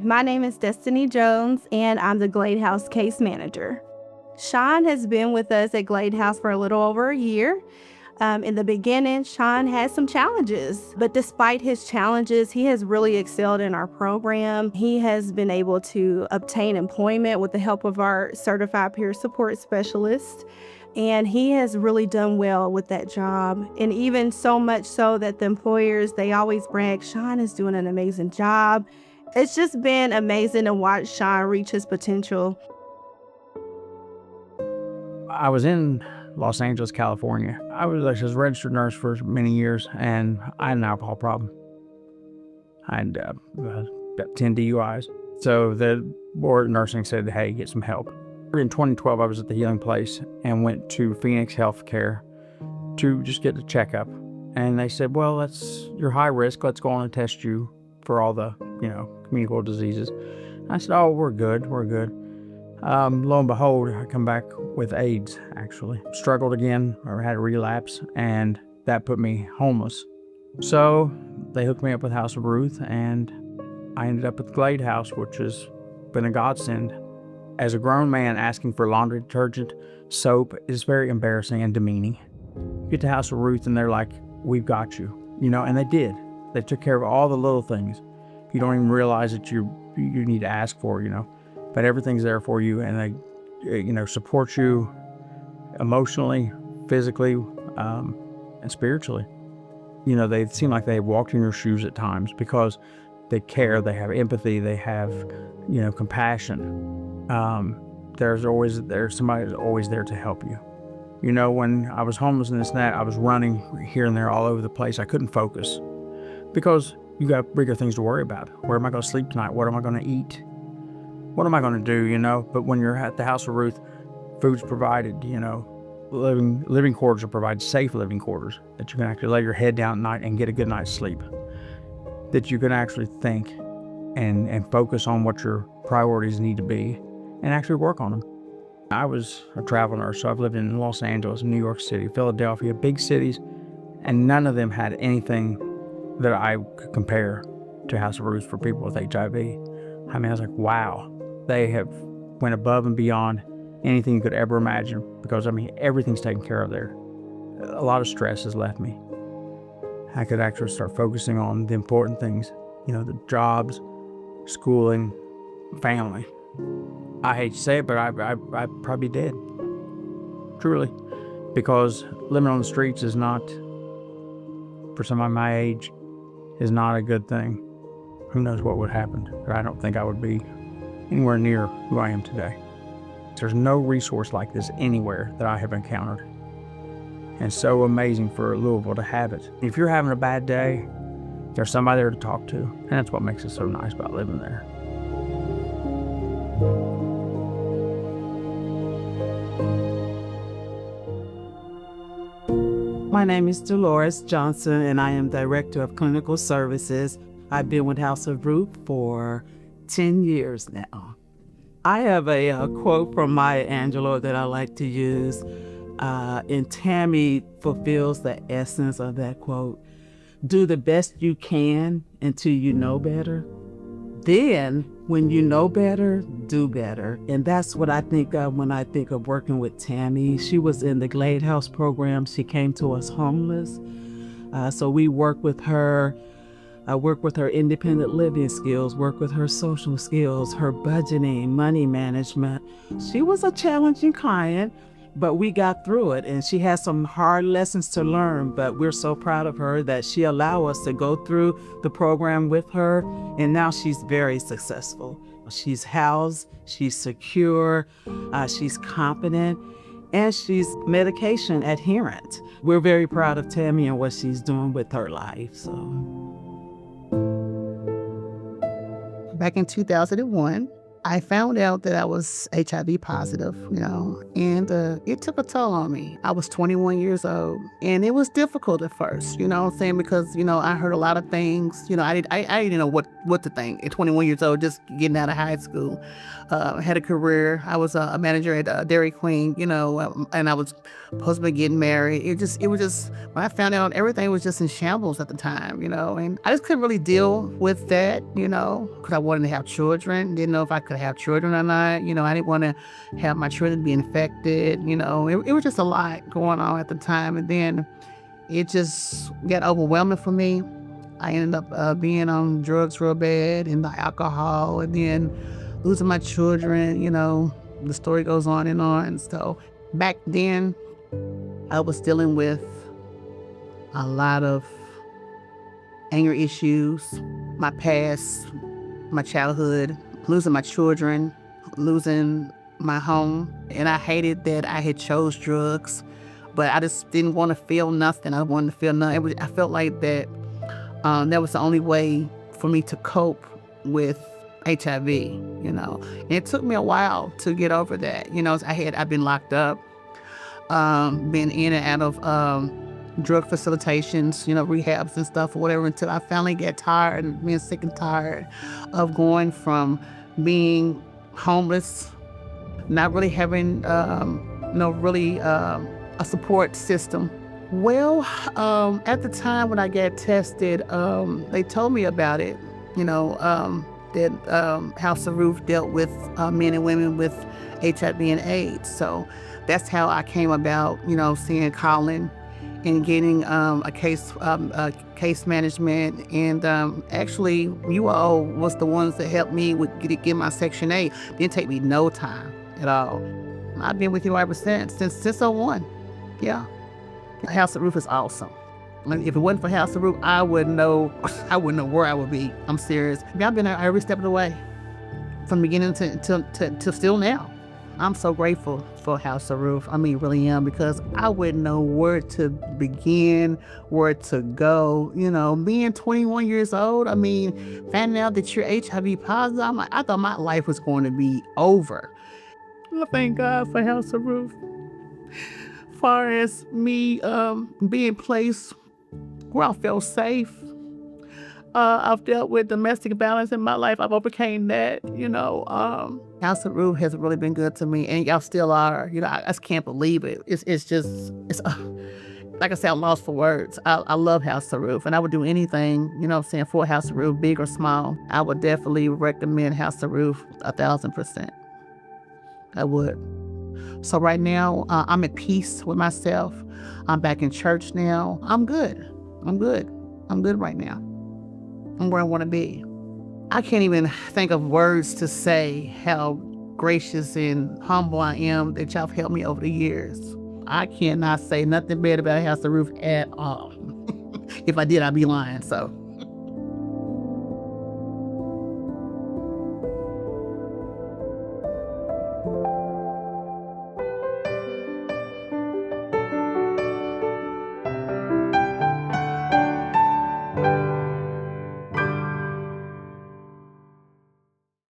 My name is Destiny Jones, and I'm the Glade House case manager. Sean has been with us at Glade House for a little over a year. In the beginning, Sean had some challenges, but despite his challenges, he has really excelled in our program. He has been able to obtain employment with the help of our certified peer support specialist, and he has really done well with that job. And even so much so that the employers, they always brag, Sean is doing an amazing job. It's just been amazing to watch Sean reach his potential. I was in Los Angeles, California. I was a registered nurse for many years, and I had an alcohol problem. I had about 10 DUIs. So the board of nursing said, hey, get some help. In 2012, I was at the Healing Place and went to Phoenix Healthcare to just get a checkup. And they said, well, you're high risk. Let's go on and test you for all the, communicable diseases. I said, oh, we're good. Lo and behold, I come back with AIDS, actually. Struggled again, or had a relapse, and that put me homeless. So they hooked me up with House of Ruth, and I ended up at Glade House, which has been a godsend. As a grown man, asking for laundry detergent, soap is very embarrassing and demeaning. You get to House of Ruth, and they're like, we've got you, and they did. They took care of all the little things. You don't even realize that you need to ask for, but everything's there for you, and they, support you emotionally, physically, and spiritually. They seem like they walked in your shoes at times because they care, they have empathy, they have, compassion. There's somebody that's always there to help you. When I was homeless and this and that, I was running here and there all over the place. I couldn't focus because you got bigger things to worry about. Where am I going to sleep tonight? What am I going to eat? What am I going to do, But when you're at the House of Ruth, food's provided, living quarters are provided, safe living quarters, that you can actually lay your head down at night and get a good night's sleep, that you can actually think and focus on what your priorities need to be and actually work on them. I was a travel nurse, so I've lived in Los Angeles, New York City, Philadelphia, big cities, and none of them had anything that I could compare to House of Ruth for people with HIV. I was like, wow. They have went above and beyond anything you could ever imagine because, everything's taken care of there. A lot of stress has left me. I could actually start focusing on the important things, the jobs, schooling, family. I hate to say it, but I probably did. Truly. Because living on the streets is not, for somebody my age, is not a good thing. Who knows what would happen? I don't think I would be anywhere near who I am today. There's no resource like this anywhere that I have encountered. And it's so amazing for Louisville to have it. If you're having a bad day, there's somebody there to talk to. And that's what makes it so nice about living there. My name is Dolores Johnson, and I am Director of Clinical Services. I've been with House of Ruth for 10 years now. I have a quote from Maya Angelou that I like to use, and Tammy fulfills the essence of that quote. Do the best you can until you know better. Then, when you know better, do better. And that's what I think of when I think of working with Tammy. She was in the Glade House program. She came to us homeless. So we work with her. I work with her independent living skills, work with her social skills, her budgeting, money management. She was a challenging client, but we got through it, and she has some hard lessons to learn, but we're so proud of her that she allowed us to go through the program with her, and now she's very successful. She's housed, she's secure, she's confident, and she's medication adherent. We're very proud of Tammy and what she's doing with her life. So. Back in 2001, I found out that I was HIV positive, and it took a toll on me. I was 21 years old, and it was difficult at first, what I'm saying, because, I heard a lot of things, I didn't know what to think at 21 years old, just getting out of high school. Had a career. I was a manager at Dairy Queen, and I was supposed to be getting married. It was just, when I found out, everything was just in shambles at the time, and I just couldn't really deal with that, because I wanted to have children. Didn't know if I could have children or not. I didn't want to have my children be infected. It was just a lot going on at the time. And then it just got overwhelming for me. I ended up being on drugs real bad and the alcohol, and then losing my children. The story goes on and on. So back then, I was dealing with a lot of anger issues, my past, my childhood, losing my children, losing my home. And I hated that I had chose drugs, but I just didn't want to feel nothing. I wanted to feel nothing. I felt like that was the only way for me to cope with HIV, And it took me a while to get over that. I've been locked up, been in and out of drug facilitations, rehabs and stuff or whatever, until I finally got tired and being sick and tired of going from being homeless, not really having, a support system. Well, at the time when I got tested, they told me about it, that House of Ruth dealt with men and women with HIV and AIDS. So that's how I came about, seeing Colin and getting a case management. And actually, you all was the ones that helped me with get my Section 8. Didn't take me no time at all. I've been with you ever since '01. Yeah. House of Ruth is awesome. If it wasn't for House of Ruth, I wouldn't know where I would be. I'm serious. I've been there every step of the way, from the beginning to still now. I'm so grateful for House of Ruth. I mean, really am, because I wouldn't know where to begin, where to go. Being 21 years old, finding out that you're HIV positive, I thought my life was going to be over. I thank God for House of Ruth. Far as me being placed where I felt safe, I've dealt with domestic violence in my life. I've overcame that. House of Ruth has really been good to me, and y'all still are. I just can't believe it. It's like I said, I'm lost for words. I love House of Ruth, and I would do anything, for House of Ruth, big or small. I would definitely recommend House of Ruth 1,000%. I would. So right now, I'm at peace with myself. I'm back in church now. I'm good. I'm good right now. I'm where I want to be. I can't even think of words to say how gracious and humble I am that y'all have helped me over the years. I cannot say nothing bad about House of Ruth at all. If I did, I'd be lying, so.